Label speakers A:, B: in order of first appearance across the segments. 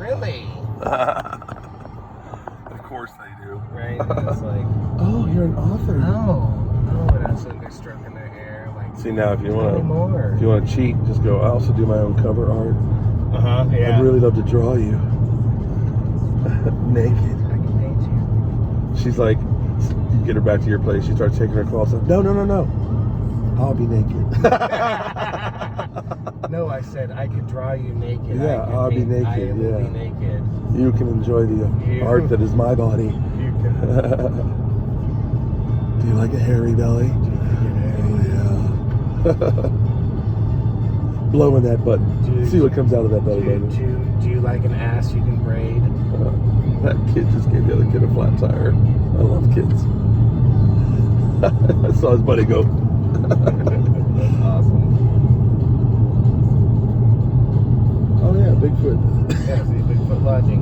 A: really?
B: Of course they do.
A: Right? And it's like,
B: oh, you're an author.
A: no, and I'm sitting there stroking their hair. Like,
B: see, now if you want to cheat, just go. I also do my own cover art.
A: Yeah.
B: I'd really love to draw you naked.
A: I can paint you.
B: She's like, you get her back to your place. She starts taking her clothes off. No. I'll be naked.
A: No, I said I could draw you naked.
B: Yeah, I'll be naked.
A: I will be naked.
B: You can enjoy the art that is my body.
A: You can.
B: Do you like a hairy belly? Oh, yeah. Blowing that button. See what comes out of that belly button.
A: Do you like an ass you can braid?
B: That kid just gave the other kid a flat tire. I love kids. I saw his buddy go.
A: That's awesome.
B: Oh yeah, Bigfoot.
A: Yeah, see, Bigfoot lodging.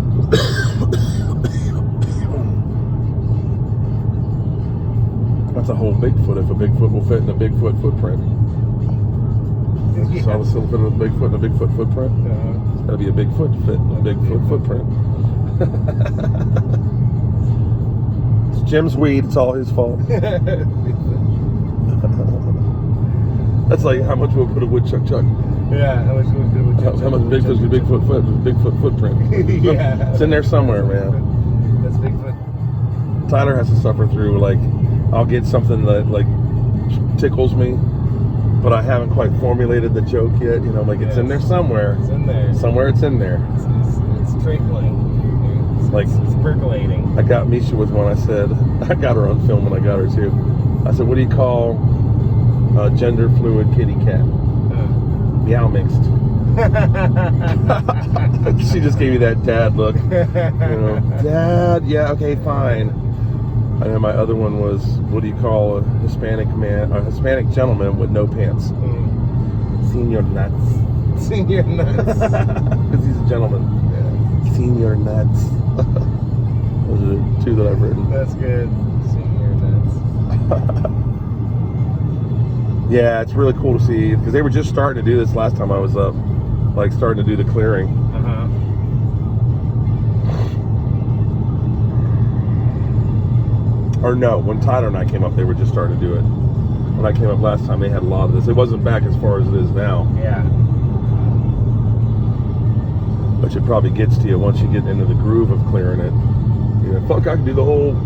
B: That's a whole Bigfoot if a Bigfoot will fit in a Bigfoot footprint.
A: Yeah.
B: So I was still fit in a Bigfoot in a Bigfoot footprint. It's gotta be a Bigfoot to fit in a Bigfoot footprint. It's Jim's weed, it's all his fault. That's like how much we'll put a woodchuck chuck.
A: Yeah, how much would
B: How much Bigfoot's a Bigfoot footprint.
A: Yeah.
B: It's in there somewhere, man.
A: That's Bigfoot.
B: Tyler has to suffer through, like, I'll get something that, like, tickles me, but I haven't quite formulated the joke yet. You know, like, it's in there somewhere.
A: It's in there.
B: Somewhere it's in there.
A: It's trickling. It's percolating.
B: I got Misha with one. I said, I got her on film when I got her too. I said, what do you call a gender fluid kitty cat? Meow mixed. She just gave me that dad look. You know, Dad, yeah, okay, fine. And then my other one was, what do you call a Hispanic gentleman with no pants? Senior nuts.
A: Senior nuts.
B: Because he's a gentleman.
A: Yeah.
B: Senior nuts. Those are the two that I've written.
A: That's good. Senior nuts.
B: Yeah, it's really cool to see because they were just starting to do this last time I was up, like starting to do the clearing. Or no, when Tyler and I came up, they were just starting to do it. When I came up last time, they had a lot of this. It wasn't back as far as it is now.
A: Yeah.
B: But it probably gets to you once you get into the groove of clearing it. You know, fuck, I can do the whole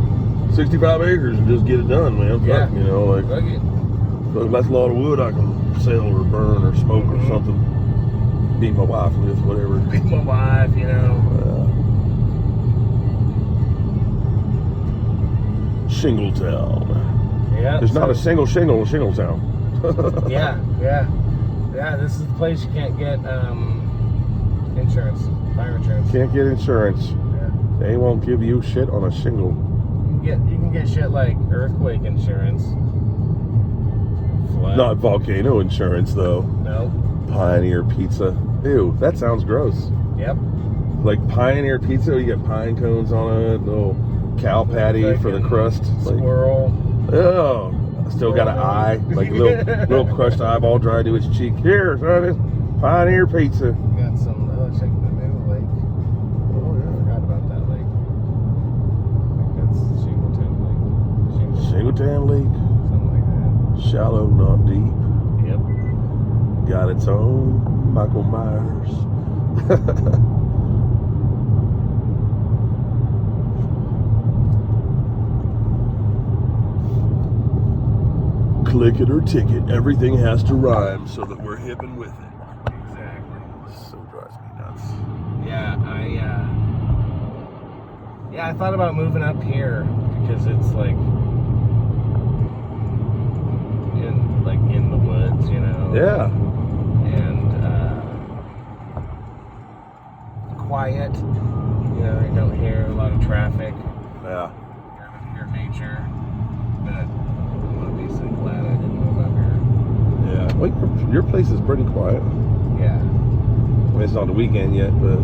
B: 65 acres and just get it done, man. Fuck,
A: Yeah.
B: you know, like.
A: Fuck it.
B: That's a lot of wood I can sell or burn or smoke or something. Beat my wife with, whatever.
A: Beat my wife, you know.
B: Shingletown.
A: Yeah.
B: There's not a single shingle in Shingletown.
A: Yeah. This is the place you can't get insurance, fire insurance.
B: Can't get insurance.
A: Yeah.
B: They won't give you shit on a shingle.
A: You can get shit like earthquake insurance. Flood.
B: Not volcano insurance though.
A: No.
B: Pioneer Pizza. Ew, that sounds gross.
A: Yep.
B: Like Pioneer Pizza, you get pine cones on it, little cow patty for the crust.
A: Squirrel.
B: Like, oh, still got an eye, like a little crushed eyeball dried to its cheek. Here, son, Pioneer Pizza.
A: Got some. Oh, check the new lake. Oh yeah, I forgot about that lake. I think that's Shingletown Lake.
B: Shingletown Lake.
A: Something like that.
B: Shallow, not deep.
A: Yep.
B: Got its own Michael Myers. Click it or ticket. Everything has to rhyme so that we're hip and with it.
A: Exactly.
B: So drives me nuts.
A: Yeah, I thought about moving up here because it's like in the woods, you know.
B: Yeah.
A: And quiet. You know, you don't hear a lot of traffic.
B: Yeah.
A: You don't hear nature. But I'm obviously glad I didn't move up here.
B: Yeah. Well, your place is pretty quiet.
A: Yeah.
B: I mean, it's not the weekend yet, but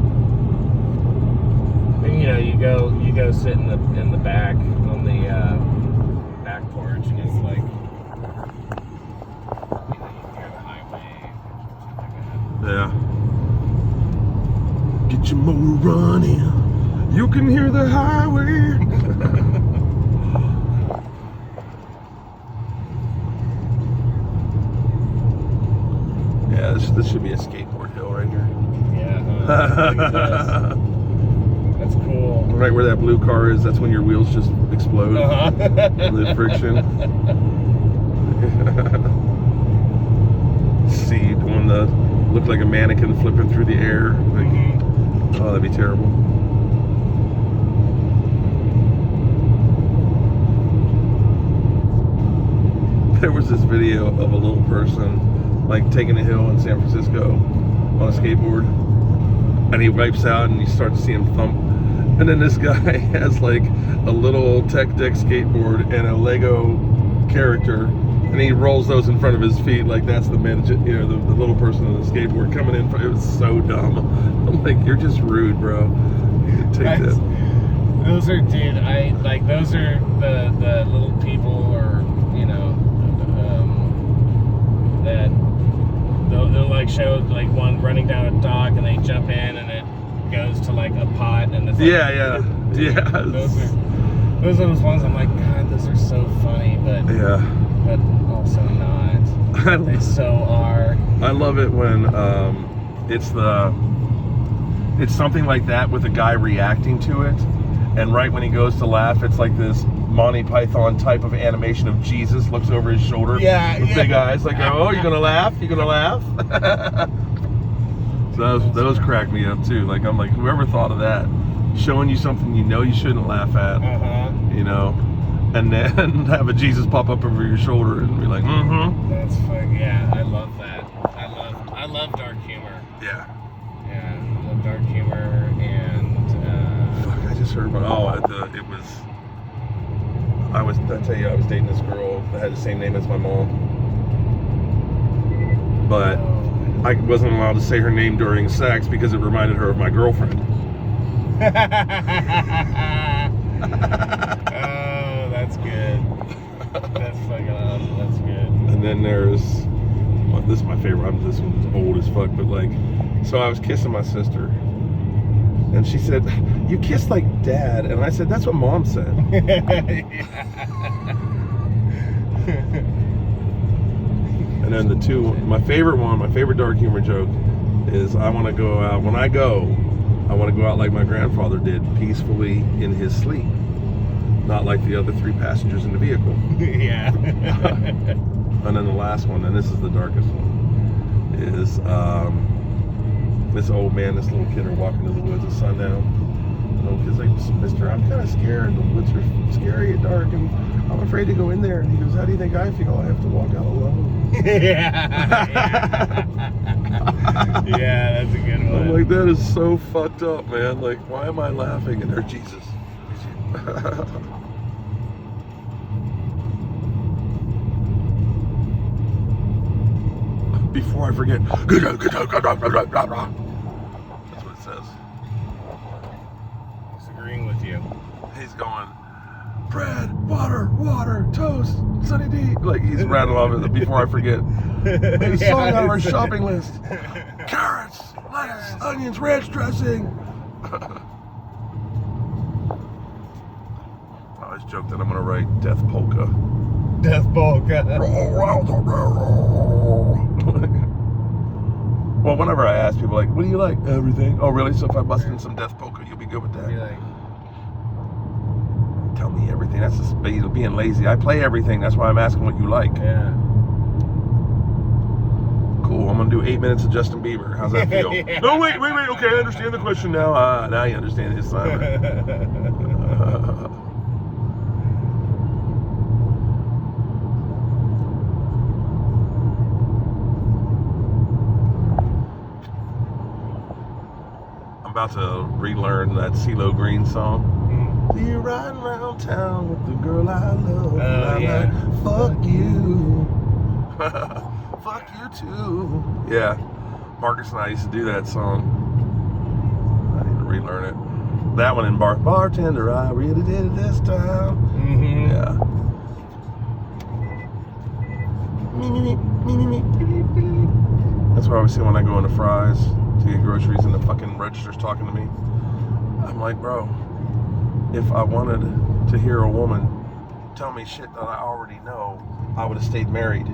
A: And, you know, you go sit in the back on the back porch, and it's like, you know, you hear the highway, something like that.
B: yeah. Get much more running. You can hear the highway. Yeah, this should be a skateboard hill right here.
A: Yeah. That's cool.
B: Right where that blue car is, that's when your wheels just explode. The friction. See, one that looked like a mannequin flipping through the air. Like, oh, that'd be terrible. There was this video of a little person like taking a hill in San Francisco on a skateboard, and he wipes out and you start to see him thump, and then this guy has like a little tech deck skateboard and a Lego character, and he rolls those in front of his feet like that's the man, you know, the little person on the skateboard coming in front. It was so dumb. I'm like, you're just rude, bro. Take that.
A: Those are, dude, those are the little people, or, you know, that they'll like show like one running down a dock and they jump in and it goes to like a pot and it's like,
B: yeah.
A: Those are those ones I'm like, God, those are so funny, but also not. They so are.
B: I love it when it's something like that with a guy reacting to it, and right when he goes to laugh, it's like this Monty Python type of animation of Jesus looks over his shoulder with big eyes, like, oh, you're gonna laugh? You're gonna laugh? So those crack me up too. Like, I'm like, whoever thought of that, showing you something you know you shouldn't laugh at, you know, and then have a Jesus pop up over your shoulder and be like,
A: That's fun. Yeah, I love that. I love dark humor.
B: Yeah,
A: I love dark humor. And
B: fuck, I just heard about. I was dating this girl that had the same name as my mom, but I wasn't allowed to say her name during sex because it reminded her of my girlfriend.
A: Oh, that's good. That's fucking awesome. That's good.
B: And then there's, well, this is my favorite. This one's old as fuck, but like, so I was kissing my sister, and she said, "You kissed like Dad," and I said, "That's what Mom said." And then my favorite dark humor joke is, I want to go out, I want to go out like my grandfather did, peacefully in his sleep. Not like the other 3 passengers in the vehicle.
A: Yeah.
B: And then the last one, and this is the darkest one, is this old man, this little kid are walking to the woods at sundown. The little kid's like, "Mister, I'm kind of scared. The woods are scary and dark, and I'm afraid to go in there." And he goes, "How do you think I feel? I have to walk out alone."
A: Yeah, that's a good one.
B: I'm like, that is so fucked up, man. Like, why am I laughing? And they're Jesus. Before I forget, that's what it says.
A: He's agreeing with you.
B: He's going, bread, water, toast, Sunny D. Like, he's rattling off it before I forget. A song out of our shopping list. Carrots, lettuce, onions, ranch dressing. I always joke that I'm gonna write Death Polka.
A: Death Polka.
B: Well, whenever I ask people, like, what do you like? Everything. Oh, really? So if I bust in some Death Polka, you'll be good with that?
A: Be like,
B: tell me everything. That's just being lazy. I play everything. That's why I'm asking what you like.
A: yeah.
B: Cool. I'm gonna do 8 minutes of Justin Bieber. How's that feel?
A: Yeah.
B: No, wait. Okay, I understand the question now. Now you understand his assignment. I'm about to relearn that CeeLo Green song. You're riding around town with the girl I love.
A: Oh,
B: I'm
A: yeah.
B: like, fuck you. Fuck you too. Yeah. Marcus and I used to do that song. I need to relearn it. That one in Bartender, I really did it this time.
A: Mm-hmm.
B: Yeah. That's what I always say when I go into Fry's. to get groceries and the fucking register's talking to me. I'm like, bro, if I wanted to hear a woman tell me shit that I already know, I would have stayed married.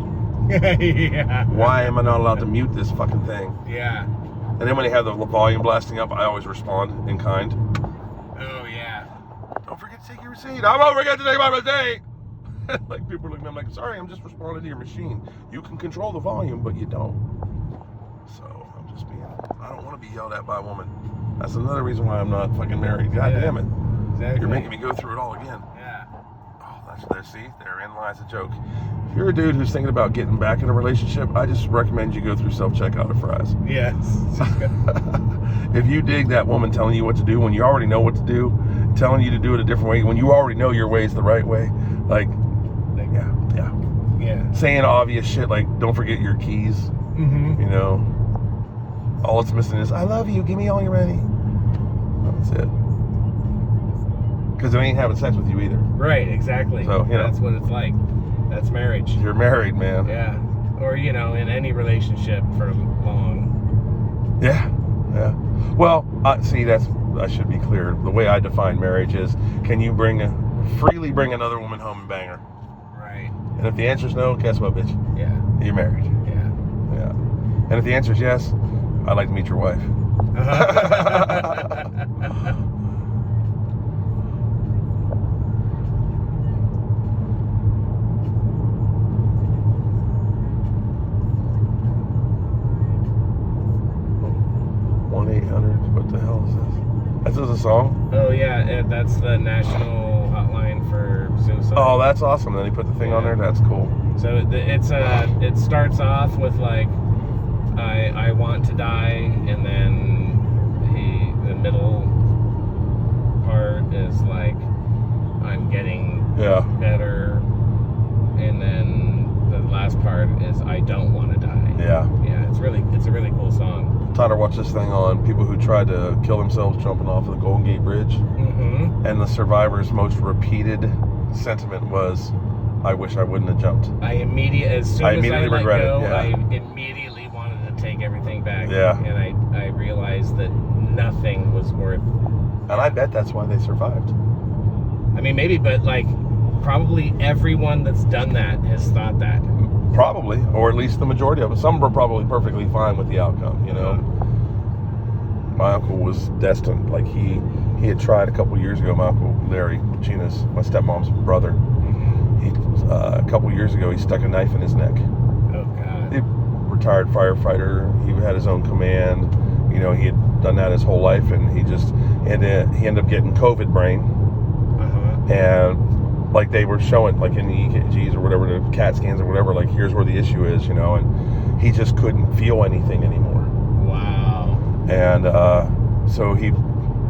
A: Yeah.
B: Why am I not allowed to mute this fucking thing?
A: Yeah.
B: And then when they have the volume blasting up, I always respond in kind.
A: Oh, yeah.
B: Don't forget to take your receipt. I'm over forget to take my receipt. Like people are looking at me, I'm like, sorry, I'm just responding to your machine. You can control the volume, but you don't. So I'm just being, I don't want to be yelled at by a woman. That's another reason why I'm not fucking married. God damn it.
A: Exactly.
B: You're making me go through it all again.
A: Yeah.
B: Oh, that's there. See, therein lies a joke. If you're a dude who's thinking about getting back in a relationship, I just recommend you go through self-checkout at Fry's.
A: Yes.
B: If you dig that woman telling you what to do when you already know what to do, telling you to do it a different way, when you already know your way is the right way, like, yeah. Saying obvious shit like, don't forget your keys, you know. All it's missing is, I love you, give me all your money. That's it. Because they ain't having sex with you either.
A: Right, exactly.
B: So, you know.
A: That's what it's like. That's marriage.
B: You're married, man.
A: Yeah. Or, you know, in any relationship for long.
B: Yeah. Well, see, I should be clear. The way I define marriage is, can you freely bring another woman home and bang her?
A: Right.
B: And if the answer is no, guess what, bitch?
A: Yeah.
B: You're married.
A: Yeah.
B: And if the answer is yes, I'd like to meet your wife. 1-800, what the hell is this? This is a song?
A: Oh, yeah, that's the national hotline for suicide.
B: Oh, that's awesome. Then he put the thing on there. That's cool.
A: So it starts off with like, I want to die, and then the middle part is like, I'm getting better, and then the last part is I don't want to die.
B: Yeah.
A: Yeah, it's a really cool song.
B: Tyler watched this thing on people who tried to kill themselves jumping off of the Golden Gate Bridge, and the survivor's most repeated sentiment was, I wish I wouldn't have jumped.
A: As soon as I let go,
B: it. Yeah.
A: I immediately wanted to take everything back.
B: Yeah.
A: And I realized that nothing was worth.
B: And I bet that's why they survived.
A: I mean, maybe, but like, probably everyone that's done that has thought that.
B: Probably, or at least the majority of them. Some were probably perfectly fine with the outcome, you know. My uncle was destined. Like, he had tried a couple years ago. My uncle Larry Gina's, my stepmom's brother. He a couple years ago, he stuck a knife in his neck.
A: Oh God.
B: He retired firefighter. He had his own command. You know, he had done that his whole life, and he ended up getting COVID brain. And like they were showing, like in the EKGs or whatever, the CAT scans or whatever, like here's where the issue is, you know, and he just couldn't feel anything anymore.
A: Wow.
B: And so he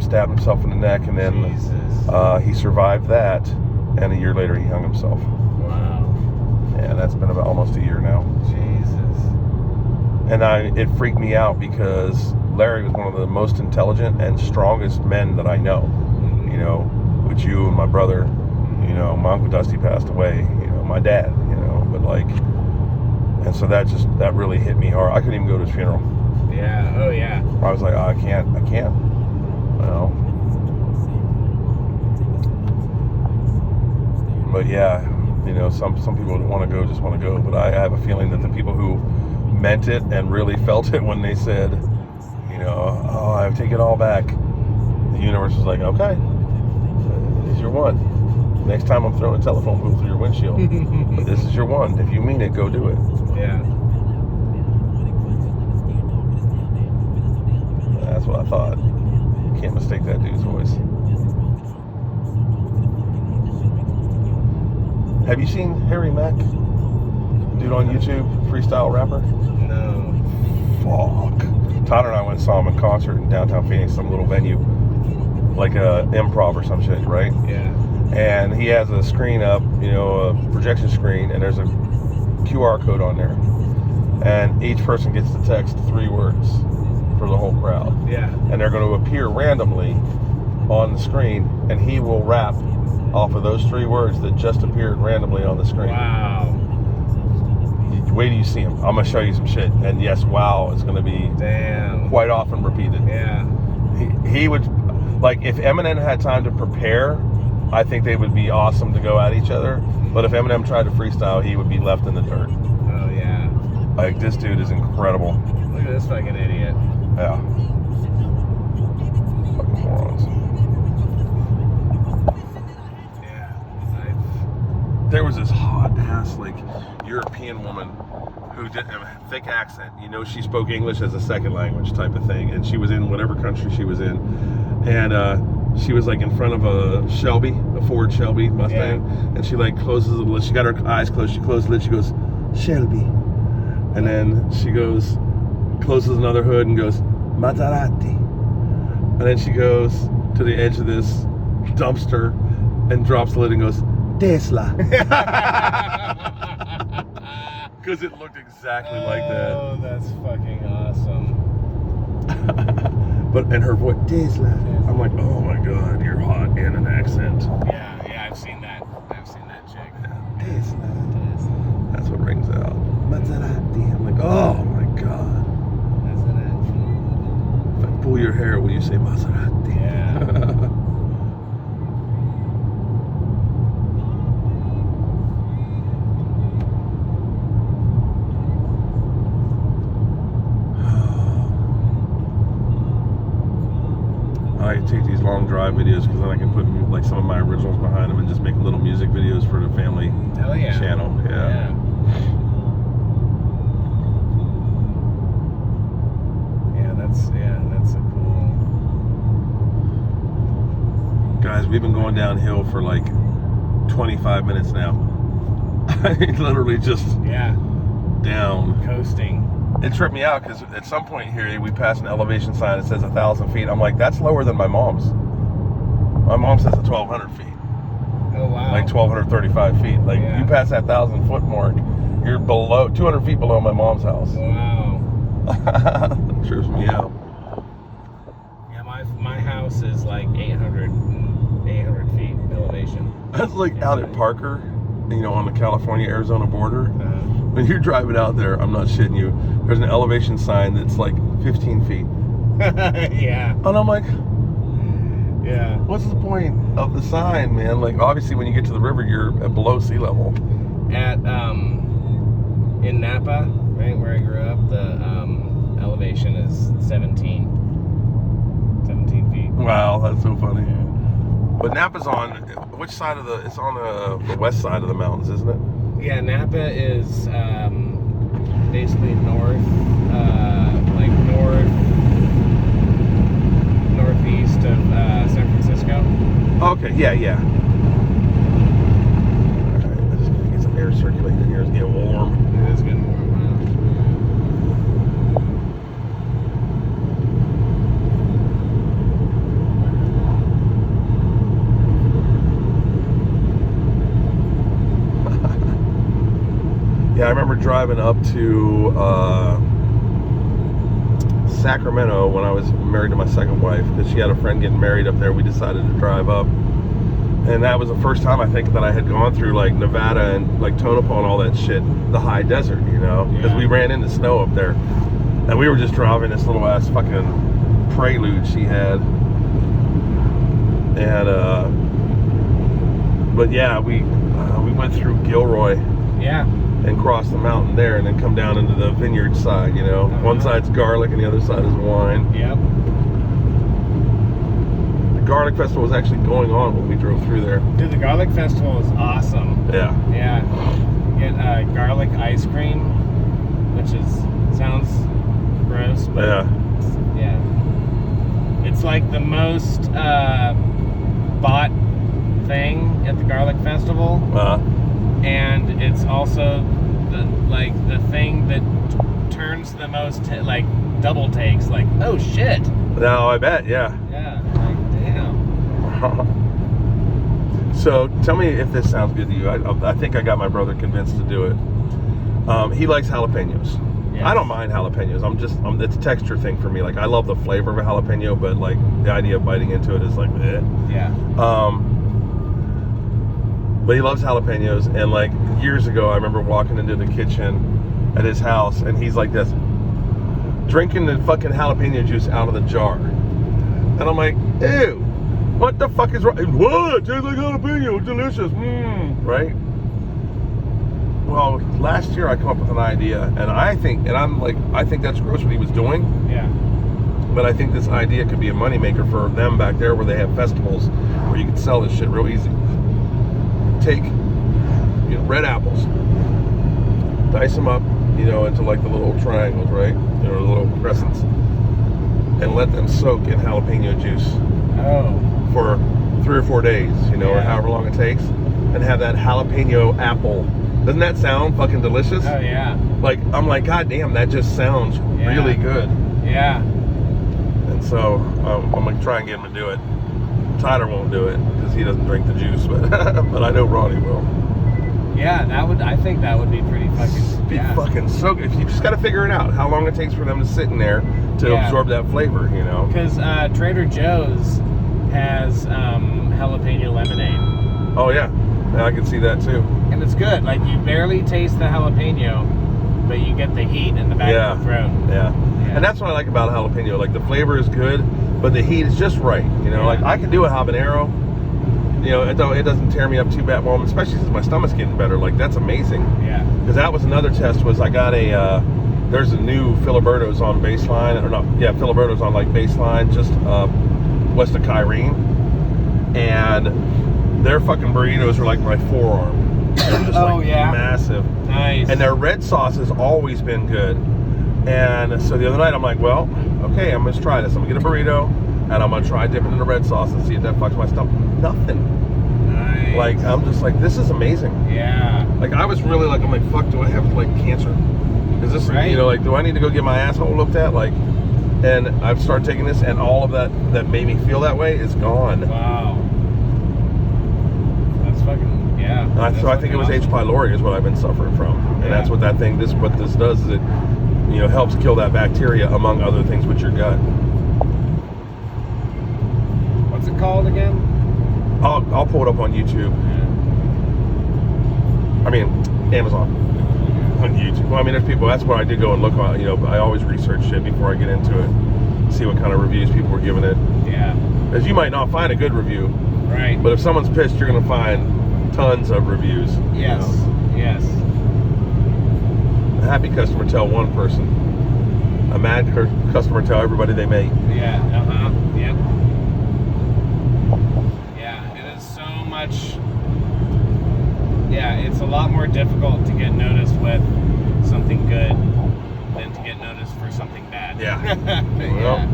B: stabbed himself in the neck, and then he survived that, and a year later he hung himself.
A: Wow.
B: And that's been about almost a year now.
A: Jesus.
B: And it freaked me out because Larry was one of the most intelligent and strongest men that I know. You know, with you and my brother. You know, my Uncle Dusty passed away, you know, my dad, you know, but like, and so that really hit me hard. I couldn't even go to his funeral.
A: Yeah, oh yeah.
B: I was like, oh, I can't, you know. But yeah, you know, some people that want to go just want to go, but I have a feeling that the people who meant it and really felt it when they said, you know, oh, I take it all back, the universe was like, okay, this is your one. Next time I'm throwing a telephone booth through your windshield. But this is your one. If you mean it, go do it.
A: Yeah.
B: That's what I thought. You can't mistake that dude's voice. Have you seen Harry Mack? Dude on YouTube, freestyle rapper?
A: No.
B: Fuck. Tyler and I went and saw him in concert in downtown Phoenix, some little venue. Like a improv or some shit, right?
A: Yeah.
B: And he has a screen up, you know, a projection screen, and there's a QR code on there. And each person gets to text 3 words for the whole crowd.
A: Yeah.
B: And they're going to appear randomly on the screen, and he will rap off of those 3 words that just appeared randomly on the screen.
A: Wow.
B: Wait till you see him. I'm gonna show you some shit. And yes, wow, it's gonna be quite often repeated.
A: Yeah.
B: He would, like, if Eminem had time to prepare, I think they would be awesome to go at each other. But if Eminem tried to freestyle, he would be left in the dirt.
A: Oh yeah.
B: Like, this dude is incredible.
A: Look at this fucking idiot.
B: Yeah. Fucking morons.
A: Yeah.
B: There was this hot ass, like, European woman who did a thick accent. You know, she spoke English as a second language type of thing. And she was in whatever country she was in. And she was like in front of a Shelby, a Ford Shelby Mustang. Yeah. And she like closes the lid. She got her eyes closed. She closed the lid. She goes, Shelby. And then she goes, closes another hood and goes, Maserati. And then she goes to the edge of this dumpster and drops the lid and goes, Tesla. Because it looked exactly like that.
A: Oh, that's fucking awesome.
B: But in her voice, Tesla. I'm like, oh my god, you're hot in an accent.
A: Yeah, I've seen that. I've seen that chick.
B: Yeah. Tesla. That's what rings out. Maserati. I'm like, oh my god.
A: Maserati.
B: If I pull your hair, will you say Maserati?
A: Yeah.
B: I take these long drive videos because then I can put like some of my originals behind them and just make little music videos for the family channel. Yeah.
A: That's a cool.
B: Guys, we've been going downhill for like 25 minutes now. I literally just down.
A: Coasting.
B: It tripped me out because at some point here we passed an elevation sign that says 1,000 feet. I'm like, that's lower than my mom's. My mom says 1,200 feet. Oh wow! Like 1,235 feet. Like you pass that 1,000 foot mark, you're below 200 feet below my mom's house.
A: Wow!
B: That trips me out.
A: Yeah, my house is like 800 feet elevation.
B: That's like out at Parker, you know, on the California-Arizona border. When you're driving out there, I'm not shitting you, there's an elevation sign that's like 15 feet.
A: Yeah.
B: And I'm like, what's the point of the sign, man? Like, obviously when you get to the river, you're at below sea level.
A: At, in Napa, right, where I grew up, the elevation is 17 feet.
B: Wow, that's so funny. Yeah. But Napa's on, which side of it's on the west side of the mountains, isn't it?
A: Yeah, Napa is basically northeast of San Francisco.
B: Okay, yeah. Alright, I'm just gonna get some air circulating in here. It's getting warm.
A: It is getting warm
B: Yeah, I remember driving up to Sacramento when I was married to my second wife because she had a friend getting married up there. We decided to drive up, and that was the first time I think that I had gone through like Nevada and like Tonopah and all that shit, the high desert, you know, because we ran into snow up there, and we were just driving this little ass fucking Prelude she had, and but yeah, we went through Gilroy.
A: Yeah.
B: And cross the mountain there and then come down into the vineyard side, you know. One side's garlic and the other side is wine.
A: Yep.
B: The garlic festival was actually going on when we drove through there.
A: Dude, the garlic festival is awesome.
B: Yeah.
A: Yeah. Get garlic ice cream, which sounds gross, but it's like the most bought thing at the garlic festival. And it's also the thing that turns the most like double takes. Like, oh shit!
B: No, I bet, yeah.
A: Yeah, like damn.
B: So tell me if this sounds good to you. I think I got my brother convinced to do it. He likes jalapenos. Yes. I don't mind jalapenos. It's a texture thing for me. Like, I love the flavor of a jalapeno, but like the idea of biting into it is like, eh.
A: Yeah.
B: But he loves jalapenos, and like years ago, I remember walking into the kitchen at his house, and he's like this, drinking the fucking jalapeno juice out of the jar. And I'm like, ew, what the fuck is wrong? What? It tastes like jalapeno, delicious. Right? Well, last year I come up with an idea, and I think that's gross what he was doing.
A: Yeah.
B: But I think this idea could be a moneymaker for them back there where they have festivals where you can sell this shit real easy. Take, red apples, dice them up, into like the little triangles, right? The little crescents, and let them soak in jalapeno juice.
A: Oh.
B: For 3 or 4 days, or however long it takes, and have that jalapeno apple. Doesn't that sound fucking delicious?
A: Oh yeah.
B: Like, I'm like, God damn, that just sounds really good.
A: Yeah.
B: And so I'm gonna try and get him to do it. Tyler won't do it because he doesn't drink the juice, but but I know Ronnie will.
A: Yeah, I think that would be pretty fucking.
B: Fucking so good. You just got to figure it out how long it takes for them to sit in there to absorb that flavor,
A: Because Trader Joe's has jalapeno lemonade.
B: Oh yeah, I can see that too.
A: And it's good. Like, you barely taste the jalapeno, but you get the heat in the back of the throat.
B: Yeah. And that's what I like about jalapeno. Like, the flavor is good, but the heat is just right. Like, I can do a habanero. It doesn't tear me up too bad. Well, especially since my stomach's getting better. Like, that's amazing. Yeah. Because that was another test. Was I got there's a new Filiberto's on Baseline, or not? Yeah, Filiberto's on like Baseline, just west of Kyrene, and their fucking burritos are like my forearm. They're just massive.
A: Nice.
B: And their red sauce has always been good. And so the other night I'm like, well, okay, I'm gonna try this. I'm gonna get a burrito, and I'm gonna try dipping in the red sauce and see if that fucks my stomach. Nothing.
A: Nice.
B: Like, I'm just like, this is amazing.
A: Yeah.
B: Like, I was really like, I'm like, fuck, do I have like cancer? Is this, like, do I need to go get my asshole looked at? Like, and I've started taking this, and all of that made me feel that way is gone.
A: Wow. That's fucking,
B: So I think it was H. pylori is what I've been suffering from. And that's what what this does is it, helps kill that bacteria, among other things, with your gut.
A: What's it called again?
B: I'll pull it up on YouTube. I mean, Amazon. On YouTube. Well, I mean, there's people, that's where I did go and look on, I always research shit before I get into it. See what kind of reviews people are giving it. Yeah. Because you might not find a good review. Right. But if someone's pissed, you're going to find tons of reviews.
A: Yes. Yes.
B: A happy customer tell one person. A mad customer tell everybody they make.
A: Yeah. Yep. Yeah. It is so much. Yeah, it's a lot more difficult to get noticed with something good than to get noticed for something bad.
B: Yeah.
A: Yeah.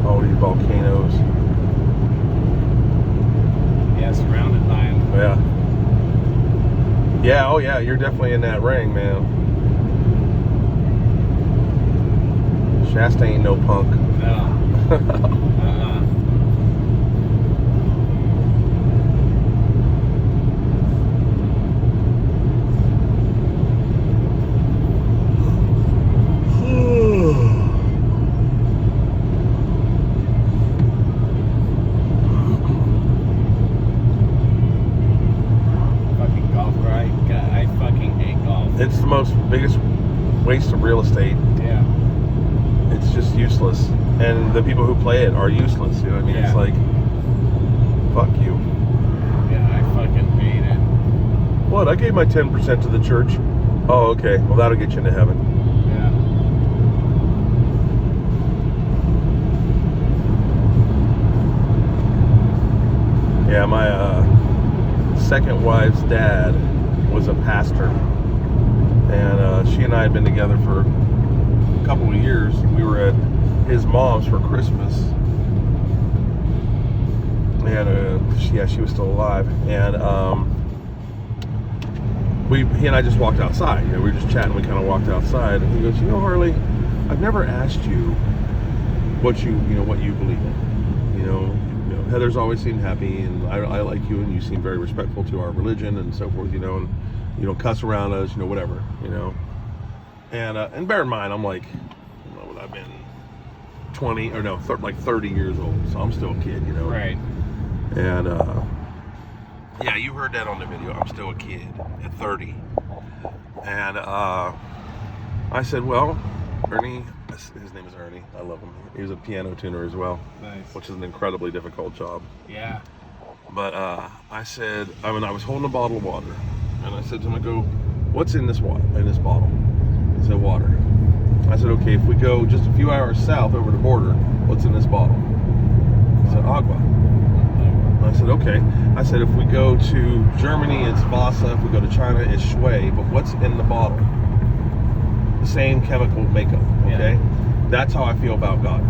B: All these volcanoes.
A: Yeah, surrounded by them.
B: Yeah. Yeah, oh yeah, you're definitely in that ring, man. Shasta ain't no punk.
A: No.
B: It's the biggest waste of real estate.
A: Yeah.
B: It's just useless. And the people who play it are useless. You know what I mean? It's like, fuck you.
A: Yeah, I fucking hate it.
B: What? I gave my 10% to the church. Oh, okay. Well, that'll get you into heaven. Yeah. Yeah, my second wife's dad was a pastor. And she and I had been together for a couple of years. We were at his mom's for Christmas. And she was still alive. And he and I just walked outside. We were just chatting. We kind of walked outside. And he goes, Harley, I've never asked you what you believe in. Heather's always seemed happy, and I like you, and you seem very respectful to our religion and so forth, and you don't cuss around us, whatever, and bear in mind, I'm like, I've been 30 years old, so I'm still a kid,
A: Right.
B: And Yeah, you heard that on the video. I'm still a kid at 30. And I said, well, Ernie, his name is Ernie. I love him. He was a piano tuner as well.
A: Nice.
B: Which is an incredibly difficult job.
A: Yeah.
B: But I said, I was holding a bottle of water. And I said to him, I go, what's in this bottle? He said, water. I said, okay, if we go just a few hours south over the border, what's in this bottle? He said, agua. I said, okay. I said, if we go to Germany, it's Wasser. If we go to China, it's Shui. But what's in the bottle? The same chemical makeup, okay? Yeah. That's how I feel about God.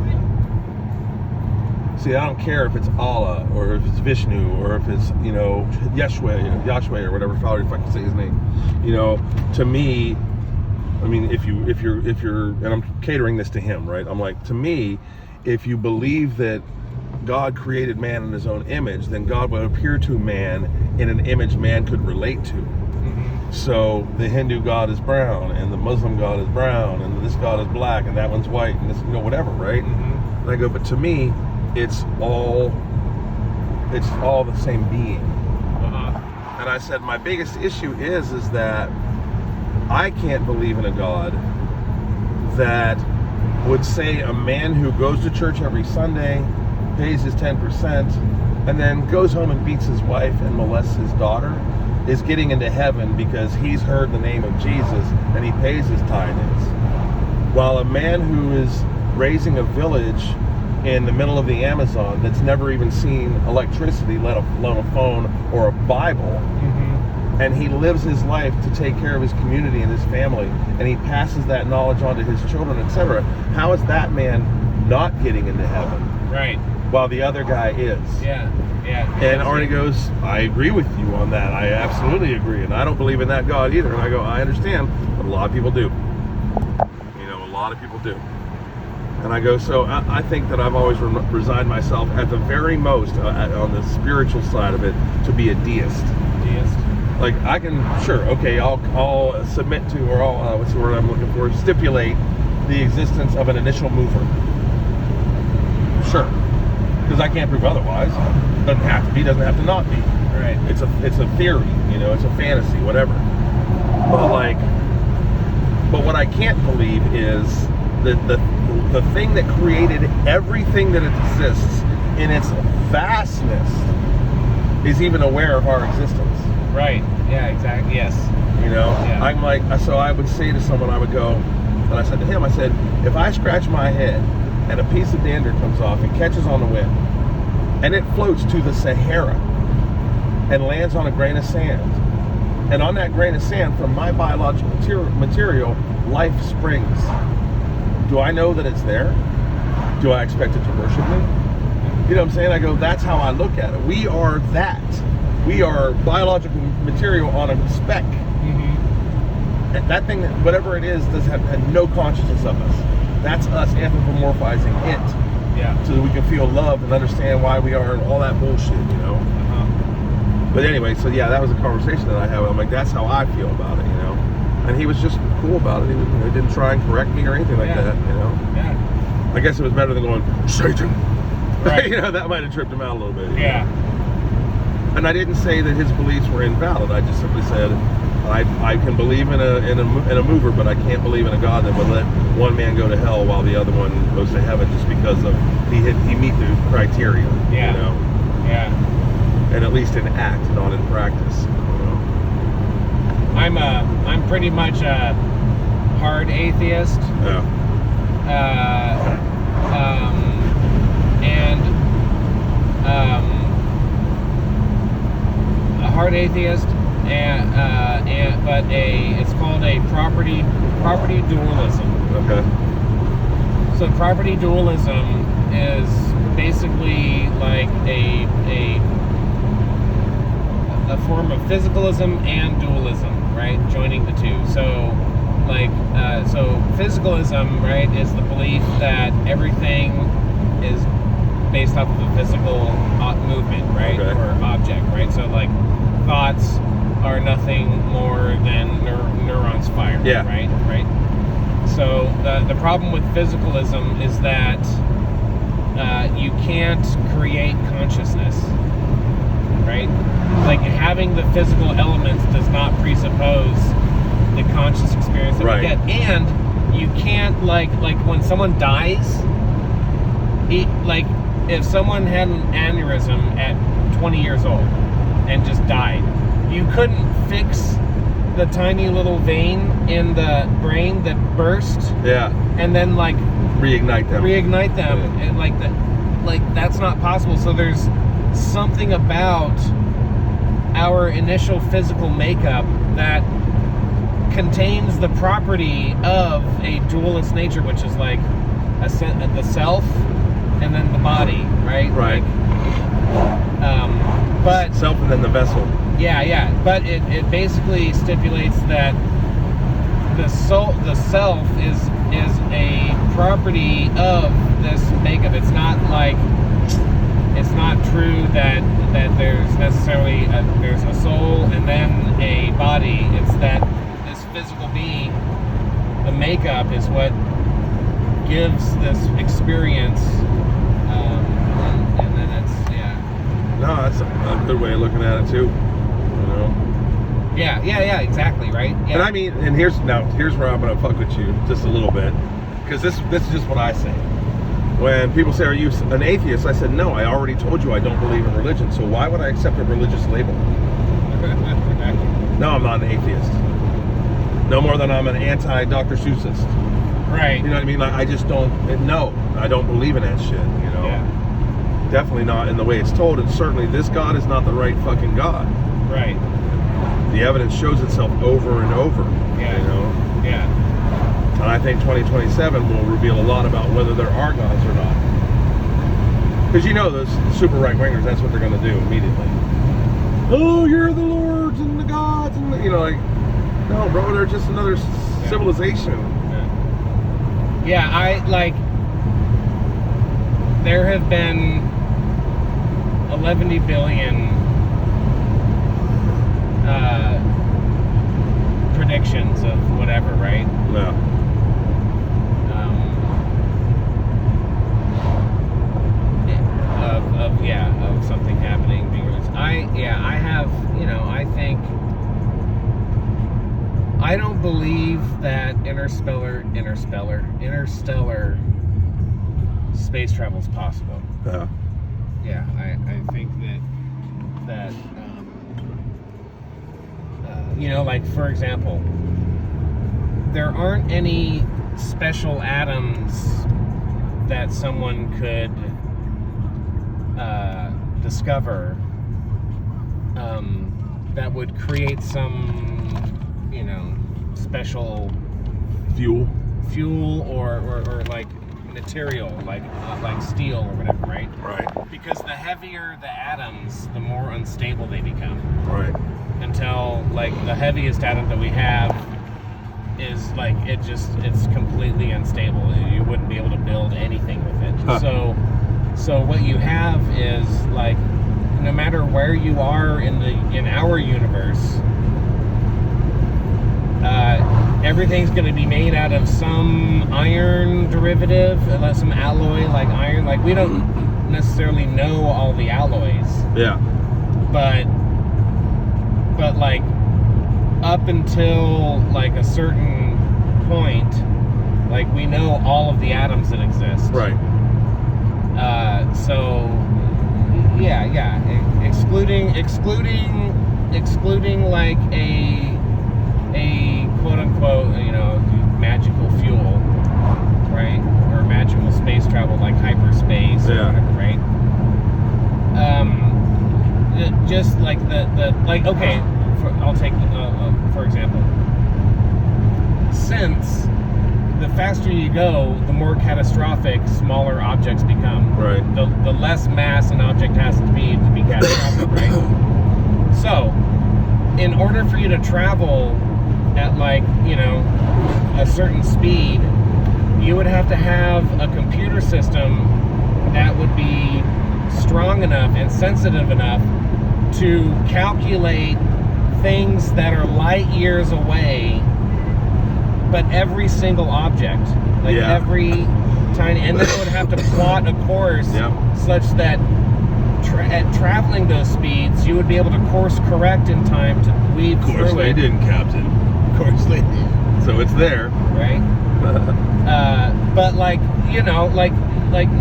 B: See, I don't care if it's Allah, or if it's Vishnu, or if it's, Yahshua, or whatever, if I can say his name. To me, I mean, if you're, and I'm catering this to him, right? I'm like, to me, if you believe that God created man in his own image, then God would appear to man in an image man could relate to. Mm-hmm. So the Hindu God is brown, and the Muslim God is brown, and this God is black, and that one's white, and this, whatever, right? Mm-hmm. And I go, but to me, it's all the same being. Uh-huh. And I said, my biggest issue is that I can't believe in a God that would say a man who goes to church every Sunday, pays his 10%, and then goes home and beats his wife and molests his daughter is getting into heaven because he's heard the name of Jesus and he pays his tithes. While a man who is raising a village in the middle of the Amazon that's never even seen electricity, let alone a phone or a Bible, mm-hmm. and he lives his life to take care of his community and his family, and he passes that knowledge on to his children, etc. How is that man not getting into heaven?
A: Right.
B: While the other guy is.
A: Yeah.
B: And Arnie goes, I agree with you on that. I absolutely agree. And I don't believe in that God either. And I go, I understand, but a lot of people do. A lot of people do. And I go, so I think that I've always resigned myself at the very most on the spiritual side of it to be a deist. Like I can, sure, okay, I'll submit to, or I'll, what's the word I'm looking for, stipulate the existence of an initial mover. Sure. Because I can't prove otherwise. Doesn't have to be, doesn't have to not be.
A: Right.
B: It's a theory, it's a fantasy, whatever. But what I can't believe is the thing that created everything that exists in its vastness is even aware of our existence.
A: Right. Yeah, exactly. Yes.
B: Yeah. I'm like, so I would say to someone, I would go, and I said to him, I said, if I scratch my head and a piece of dander comes off and catches on the wind, and it floats to the Sahara and lands on a grain of sand, and on that grain of sand, from my biological material, life springs. Do I know that it's there? Do I expect it to worship me? You know what I'm saying? I go, that's how I look at it. We are that. We are biological material on a speck. Mm-hmm. And that thing, whatever it is, does have no consciousness of us. That's us anthropomorphizing it. Yeah. So that we can feel loved and understand why we are and all that bullshit, Uh-huh. But anyway, so yeah, that was a conversation that I had. I'm like, that's how I feel about it, And he was just cool about it. He didn't try and correct me or anything like that, Yeah. I guess it was better than going, Satan. Right. That might have tripped him out a little bit.
A: Yeah.
B: And I didn't say that his beliefs were invalid. I just simply said, I can believe in a mover, but I can't believe in a God that would let one man go to hell while the other one goes to heaven just because of he meet the criteria.
A: Yeah.
B: Yeah. And at least in act, not in practice.
A: I'm pretty much a hard atheist.
B: Yeah.
A: A hard atheist, but it's called a property dualism.
B: Okay.
A: So property dualism is basically like a form of physicalism and dualism, right? Joining the two. So physicalism, right, is the belief that everything is based off of a physical movement, right,
B: okay.
A: Or object, right? So like thoughts are nothing more than neurons firing,
B: yeah.
A: Right. So the problem with physicalism is that you can't create consciousness. right? Like having the physical elements does not presuppose the conscious experience that we get. And you can't like when someone dies, like if someone had an aneurysm at 20 years old and just died, you couldn't fix the tiny little vein in the brain that burst.
B: Yeah.
A: And then like
B: reignite them.
A: Yeah. And like that, like that's not possible. So there's something about our initial physical makeup that contains the property of a dualist nature, which is like the self and then the body, right?
B: Right.
A: Like, but
B: self and then the vessel.
A: Yeah. But it basically stipulates that the self is a property of this makeup. It's not true that there's necessarily there's a soul and then a body. It's that this physical being, the makeup, is what gives this experience, and then it's
B: No, that's a good way of looking at it too. You know.
A: Yeah, exactly, right. Yeah.
B: And I mean, and here's where I'm gonna fuck with you just a little bit, because this is just what I say. When people say, "Are you an atheist?" I said, "No, I already told you I don't believe in religion. So why would I accept a religious label?" No, I'm not an atheist. No more than I'm an anti-Dr. Seussist.
A: Right.
B: You know what I mean? Like, I just don't. No, I don't believe in that shit. You know.
A: Yeah.
B: Definitely not in the way it's told, and certainly this God is not the right fucking God.
A: Right.
B: The evidence shows itself over and over.
A: Yeah.
B: You know.
A: Yeah.
B: And I think 2027 will reveal a lot about whether there are gods or not. Because you know those super right-wingers, that's what they're going to do immediately. Oh, you're the lords and the gods, and you know, like, no, bro, they're just another civilization.
A: Yeah, there have been 11 billion predictions of whatever, right?
B: No.
A: Of something happening, being released. I have, I think, I don't believe that interstellar space travel is possible.
B: Yeah.
A: I think that like, for example, there aren't any special atoms that someone could discover that would create some, special
B: Fuel
A: or like material, like steel or whatever, right?
B: Right.
A: Because the heavier the atoms, the more unstable they become.
B: Right.
A: Until like the heaviest atom that we have is like it's completely unstable. You wouldn't be able to build anything with it. So what you have is like, no matter where you are in our universe, everything's going to be made out of some iron derivative, some alloy like iron. Like, we don't necessarily know all the alloys.
B: Yeah.
A: But like, up until like a certain point, like, we know all of the atoms that exist.
B: Right.
A: So yeah. Excluding like a quote unquote, magical fuel, right? Or magical space travel, like hyperspace or whatever, right? Just like okay, I'll take for example, since the faster you go, the more catastrophic smaller objects become.
B: Right.
A: The less mass an object has to be catastrophic, right? So, in order for you to travel at like, a certain speed, you would have to have a computer system that would be strong enough and sensitive enough to calculate things that are light years away, but every single object, like every tiny, and then it would have to plot a course such that at traveling those speeds, you would be able to course correct in time to weave through it.
B: Of course they didn't, Captain. Of course they didn't. So it's there.
A: Right? But like, you know, like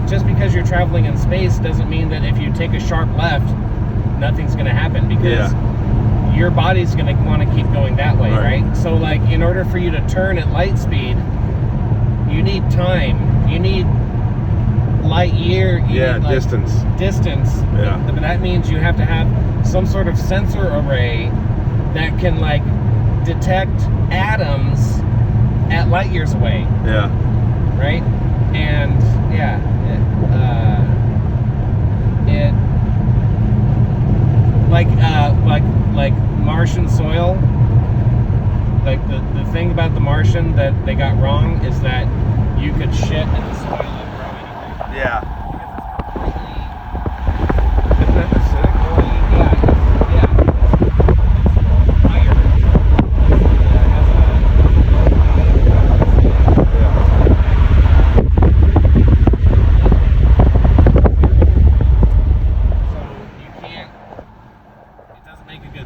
A: just because you're traveling in space doesn't mean that if you take a sharp left, nothing's going to happen, because your body's going to want to keep going that way, right? So like, in order for you to turn at light speed, you need time. You need light year.
B: Distance.
A: Yeah. But that means you have to have some sort of sensor array that can like detect atoms at light years away.
B: Yeah.
A: Right? And like Martian soil. Like the thing about the Martian that they got wrong is that you could shit in the soil and grow anything.
B: Yeah.
A: Isn't that acidic?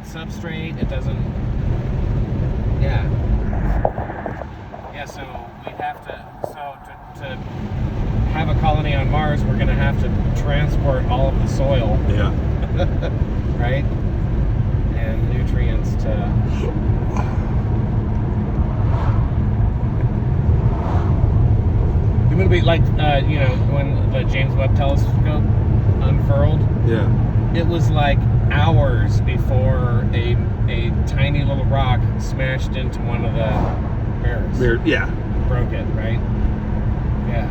A: Substrate, it doesn't, so we have to have a colony on Mars, we're going to have to transport all of the soil, right, and nutrients to, it would be like, you know, when the James Webb Telescope unfurled, it was like hours before a tiny little rock smashed into one of the mirrors. Broke it, right? Yeah.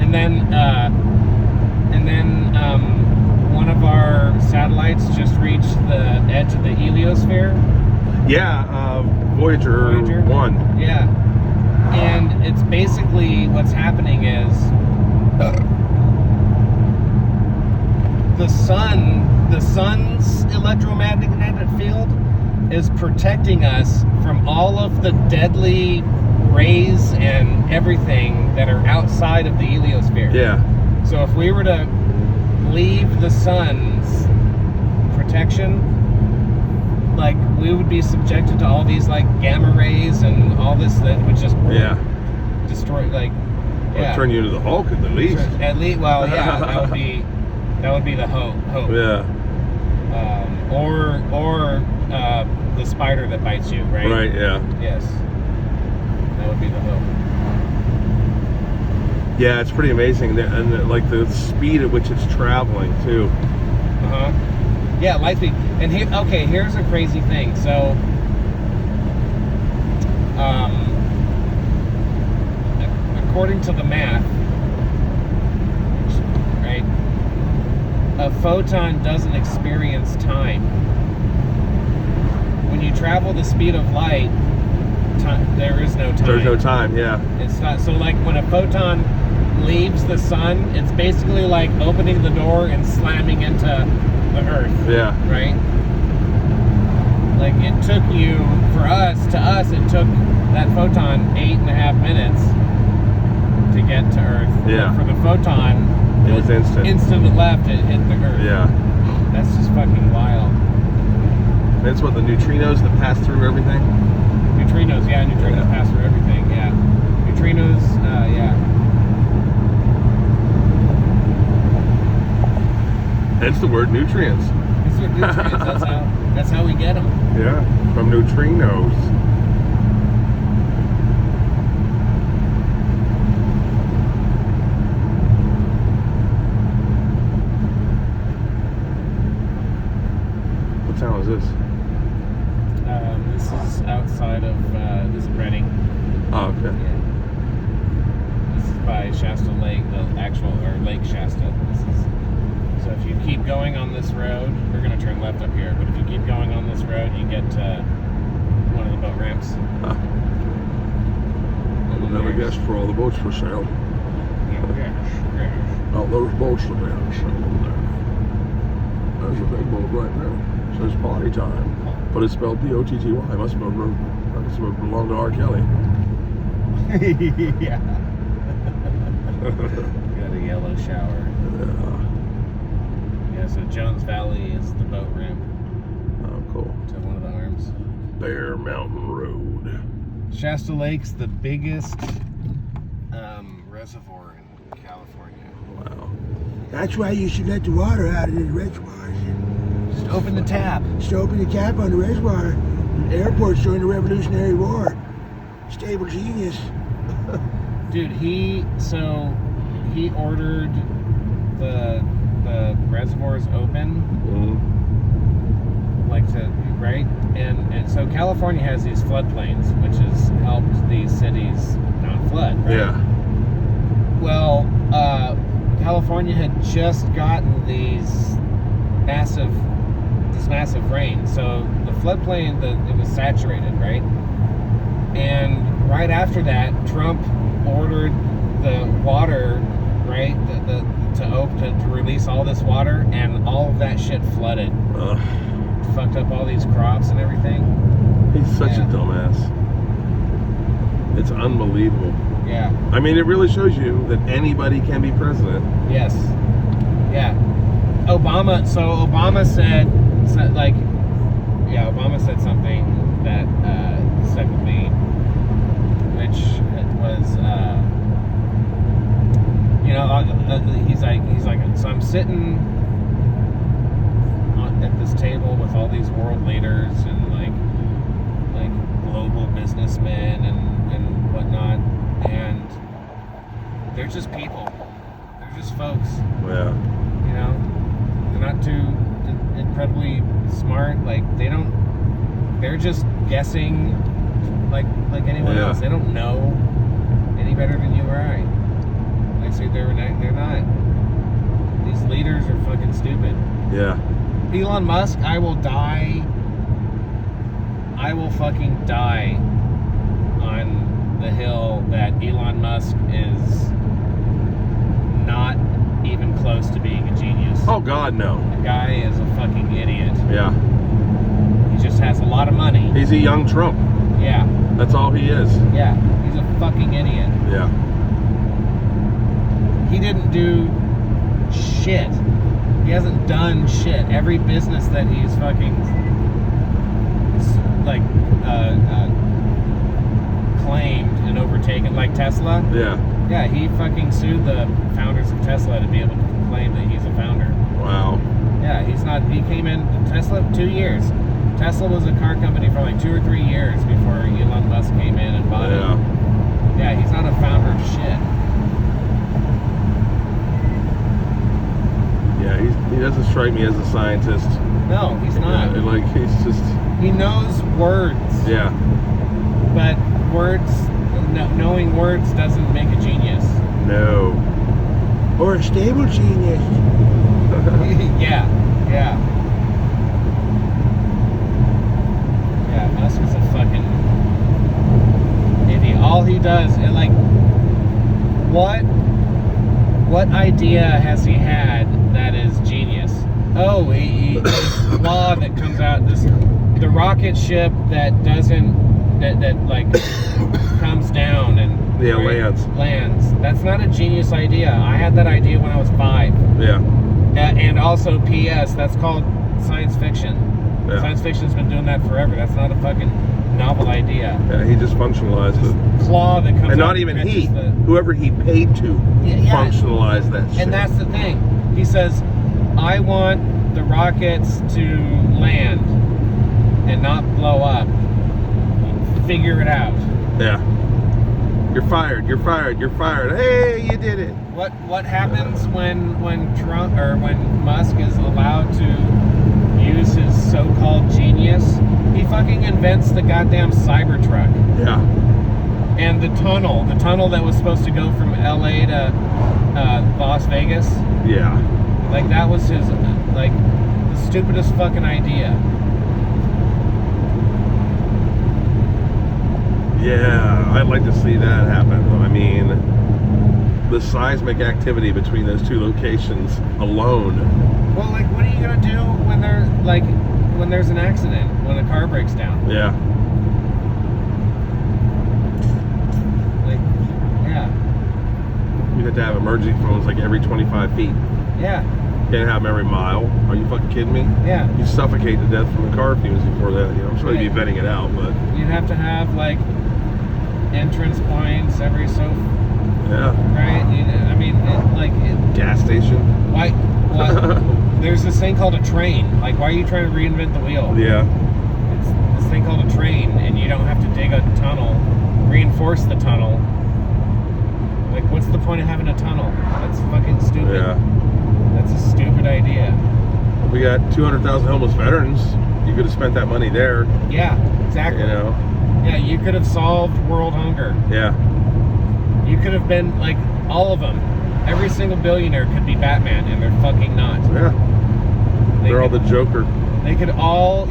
A: And then one of our satellites just reached the edge of the heliosphere.
B: Voyager 1.
A: Yeah. And it's basically what's happening is the sun's electromagnetic field is protecting us from all of the deadly rays and everything that are outside of the heliosphere. So if we were to leave the sun's protection, like, we would be subjected to all these like gamma rays and all this that would just destroy, like,
B: turn you into the Hulk at the least.
A: At least, well, that would be the hope. Or the spider that bites you, right? Yes, that would be the hope.
B: Yeah, it's pretty amazing, and like the speed at which it's traveling too.
A: Yeah, light speed. And here's a crazy thing. So, according to the math, right, a photon doesn't experience time. When you travel the speed of light, there is no time.
B: There's no time,
A: It's not, so like when a photon leaves the sun, it's basically like opening the door and slamming into the earth. Right? Like, it took to us, it took that photon 8.5 minutes to get to Earth. For the photon,
B: it was instant.
A: Instant it left, it hit the Earth. That's just fucking wild.
B: That's what the neutrinos that pass through everything?
A: Neutrinos pass through everything, Neutrinos,
B: Hence the word nutrients.
A: It's the nutrients, that's how we get them.
B: From neutrinos. What town is this?
A: This is outside of, this is Reading.
B: Oh, okay.
A: This is by Shasta Lake, the actual, or Lake Shasta. So if you keep going on this road, we're going to turn left up here, but if you keep going on this road, you get to one of the boat ramps.
B: I would never guessed for all the boats for sale. All those boats are there. There's a big boat right there. It says party time. But it's spelled P-O-T-T-Y. Must have belonged to R. Kelly.
A: Got a yellow shower. Yeah, so Jones Valley is the boat ramp.
B: Oh, cool.
A: To one of the arms.
B: Bear Mountain Road.
A: Shasta Lake's the biggest reservoir in California.
B: Wow.
C: That's why you should let the water out of the reservoirs.
A: Just open the tap.
C: Just open the tap on the reservoir. Airports during the Revolutionary War. Stable genius.
A: Dude, he ordered the reservoirs open, like to right, and so California has these floodplains, which has helped these cities not flood. Right?
B: Yeah.
A: Well, California had just gotten this massive rain, so the floodplain it was saturated, right? And right after that, Trump ordered the water, right, to release all this water, and all of that shit flooded. Fucked up all these crops and everything.
B: He's such a dumbass. It's unbelievable.
A: Yeah.
B: I mean, it really shows you that anybody can be president.
A: Yes. Yeah. Obama said Obama said something that stuck with me, which was, he's like, so I'm sitting at this table with all these world leaders and like global businessmen and whatnot, and they're just people. They're just folks.
B: Yeah.
A: You know, they're not too incredibly smart. Like they're just guessing like anyone else. They don't know any better than you or I. I say they're not. These leaders are fucking stupid.
B: Yeah.
A: Elon Musk, I will fucking die on the hill that Elon Musk is not even close to being a genius.
B: Oh God, no.
A: The guy is a fucking idiot.
B: Yeah.
A: He just has a lot of money.
B: He's a young Trump.
A: Yeah.
B: That's all he is.
A: Yeah. He's a fucking idiot.
B: Yeah.
A: He didn't do shit. He hasn't done shit. Every business that he's fucking claimed and overtaken, like Tesla.
B: Yeah.
A: Yeah, he fucking sued the founders of Tesla to be able to claim that he's a founder.
B: Wow.
A: Yeah, he came in Tesla 2 years. Tesla was a car company for like 2 or 3 years before Elon Musk came in and bought it. Yeah, he's not a founder of shit.
B: Yeah, he doesn't strike me as a scientist.
A: No, he's not.
B: Yeah, like he's just.
A: He knows words.
B: Yeah.
A: But knowing words doesn't make a genius.
B: No.
C: Or a stable genius.
A: Yeah. Yeah, Musk is a fucking idiot. All he does, and like, what idea has he had that is genius? Oh, this law that comes out, the rocket ship that comes down and lands. That's not a genius idea. I had that idea when I was 5.
B: Yeah.
A: And also, P.S. That's called science fiction.
B: Yeah.
A: Science fiction's been doing that forever. That's not a fucking novel idea.
B: Yeah, he just functionalized it.
A: Claw that comes
B: And
A: out
B: not even
A: and
B: he.
A: catches
B: Whoever he paid to functionalize that shit.
A: And that's the thing. He says, I want the rockets to land and not blow up. Figure it out.
B: Yeah. You're fired. Hey, you did it.
A: What happens when Trump or when Musk is allowed to use his so-called genius? He fucking invents the goddamn Cybertruck.
B: Yeah.
A: And the tunnel that was supposed to go from LA to Las Vegas.
B: Yeah.
A: Like that was his the stupidest fucking idea.
B: Yeah, I'd like to see that happen. I mean, the seismic activity between those two locations alone.
A: Well, like, what are you gonna do when there's an accident, when a car breaks down?
B: Yeah.
A: Like, yeah.
B: You'd have to have emergency phones like every 25 feet.
A: Yeah.
B: Can't have them every mile. Are you fucking kidding me?
A: Yeah.
B: You suffocate to death from the car fumes before that. You know, I'm sure they'd be vetting it out, but
A: you'd have to have like entrance points every so.
B: Yeah.
A: Right. I mean,
B: gas station.
A: Why? Well, there's this thing called a train. Like, why are you trying to reinvent the wheel?
B: Yeah.
A: It's this thing called a train, and you don't have to dig a tunnel, reinforce the tunnel. Like, what's the point of having a tunnel? That's fucking stupid.
B: Yeah.
A: That's a stupid idea.
B: We got 200,000 homeless veterans. You could have spent that money there.
A: Yeah, exactly.
B: You know?
A: Yeah, you could have solved world hunger.
B: Yeah.
A: You could have been, like, all of them. Every single billionaire could be Batman, and they're fucking not.
B: Yeah. They're all the Joker.
A: They could all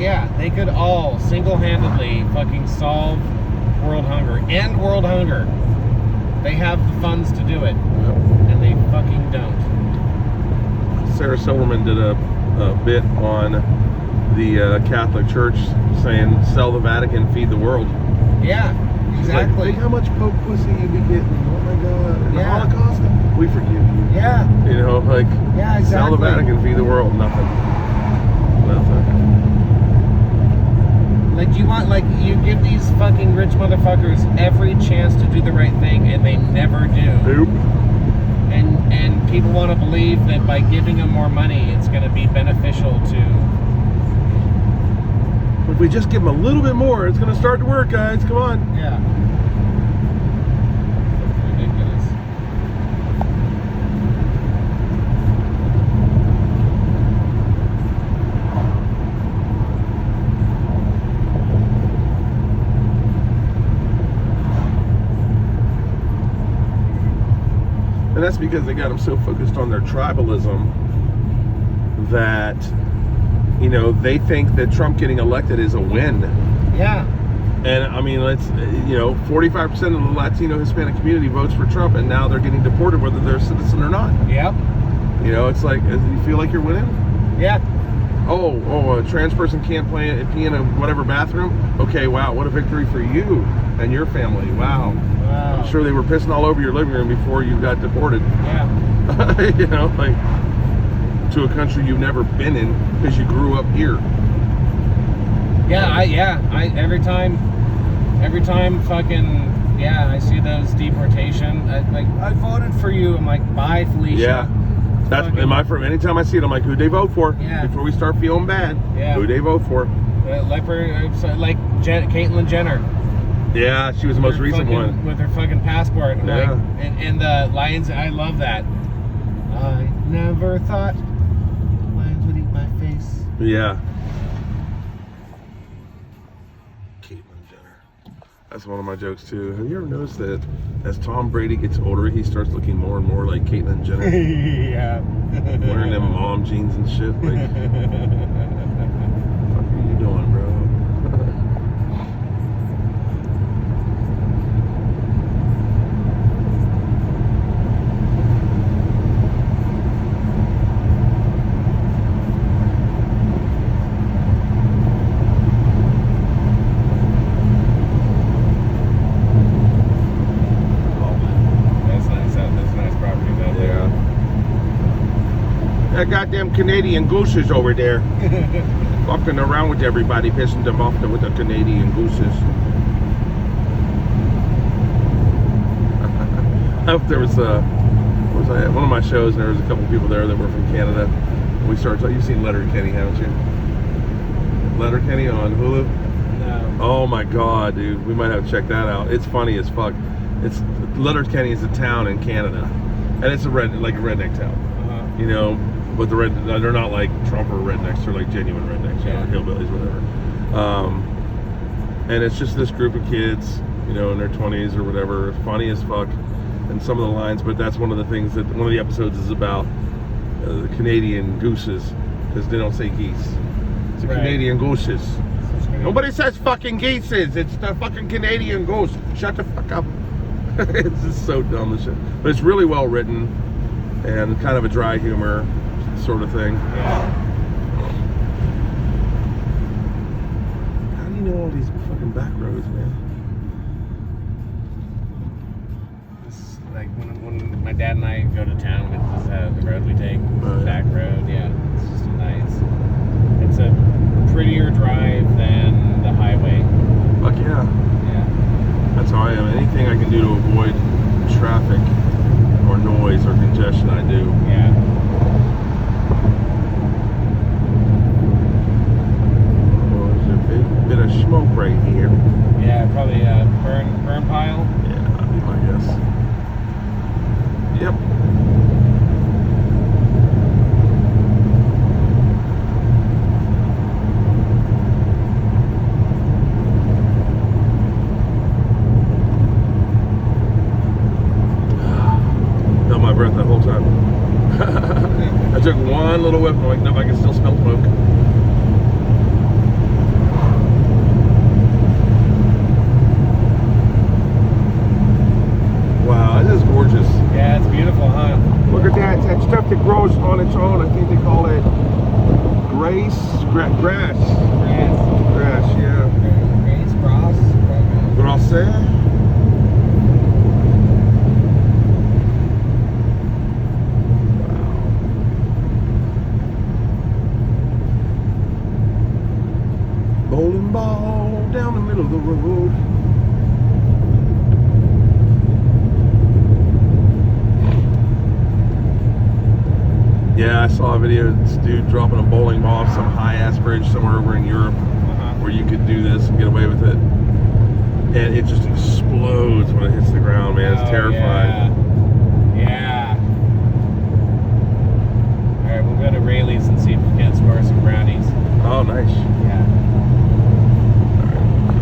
A: single-handedly fucking solve world hunger. End world hunger. They have the funds to do it.
B: Yep.
A: And they fucking don't.
B: Sarah Silverman did a bit on the Catholic Church saying, sell the Vatican, feed the world.
A: Yeah, exactly.
B: Like, think how much Pope pussy you be getting. Oh my God. In the
A: Yeah.
B: Holocaust, we forgive you.
A: Yeah.
B: You know, like,
A: yeah, exactly.
B: sell the Vatican, feed the world. Nothing.
A: Like, you give these fucking rich motherfuckers every chance to do the right thing, and they never do.
B: Nope.
A: And people want to believe that by giving them more money, it's going to be beneficial to...
B: If we just give them a little bit more, it's going to start to work, guys. Come on.
A: Yeah. Ridiculous.
B: And that's because they got them so focused on their tribalism that, you know, they think that Trump getting elected is a win.
A: Yeah.
B: And I mean, 45% of the Latino Hispanic community votes for Trump, and now they're getting deported whether they're a citizen or not.
A: Yep.
B: You know, it's like, you feel like you're winning?
A: Yeah.
B: Oh, a trans person can't pee in a whatever bathroom? Okay, wow, what a victory for you and your family. Wow.
A: Wow.
B: I'm sure they were pissing all over your living room before you got deported.
A: Yeah.
B: You know, like, to a country you've never been in because you grew up here.
A: Yeah, every time fucking, I see those deportation, I voted for you. I'm like, bye, Felicia.
B: Yeah. That's anytime I see it, I'm like, who'd they vote for?
A: Yeah.
B: Before we start feeling bad.
A: Yeah.
B: Who'd they vote for?
A: Like Caitlyn Jenner.
B: Yeah, she was the most recent one.
A: With her fucking passport.
B: Yeah.
A: Like, and the lions, I love that. I never thought lions would eat my face.
B: Yeah. Caitlyn Jenner. That's one of my jokes too. Have you ever noticed that as Tom Brady gets older, he starts looking more and more like Caitlyn Jenner?
A: Yeah.
B: Wearing them mom jeans and shit. Like, what the fuck are you doing, bro? That goddamn Canadian gooses over there. Fucking around with everybody, pissing them off with the Canadian gooses. I hope there was one of my shows, and there was a couple people there that were from Canada. And we started talking. You've seen Letterkenny, haven't you? Letterkenny on Hulu?
A: No.
B: Oh my God, dude. We might have to check that out. It's funny as fuck. Letterkenny is a town in Canada. And it's a redneck town.
A: Uh-huh.
B: You know, but they're not like Trump or rednecks, they're like genuine rednecks, you know, hillbillies, whatever. And it's just this group of kids, you know, in their 20s or whatever, funny as fuck, and some of the lines. But that's one of the things that one of the episodes is about, the Canadian gooses, because they don't say geese. It's the Canadian gooses. Nobody says fucking geeses. It's the fucking Canadian goose. Shut the fuck up. It's just so dumb and shit. But it's really well written and kind of a dry humor sort of thing.
A: Yeah.
B: How do you know all these fucking back roads, man?
A: like when my dad and I go to town, it's the road we take,
B: Oh, yeah.
A: back road. Yeah, it's just nice. It's a prettier drive than the highway.
B: Fuck yeah.
A: Yeah.
B: That's how I am. Anything I can do to avoid traffic or noise or congestion, I do.
A: Yeah.
B: Oh, there's a bit of smoke right here.
A: Yeah, probably a burn pile.
B: Yeah, that'd be my guess. Yep. Held my breath that whole time. I took one little whiff and I'm like, nope, I can still smell smoke. Wow, this is gorgeous.
A: Yeah, it's beautiful, huh?
B: Look at that stuff that grows on its own. I think they call it grass.
A: Grass.
B: Grass, yeah.
A: Grass, grass.
B: Grass. Bowling ball down the middle of the road. Yeah, I saw a video of this dude dropping a bowling ball off some high-ass bridge somewhere over in Europe where you could do this and get away with it. And it just explodes when it hits the ground, man. It's terrifying.
A: Yeah.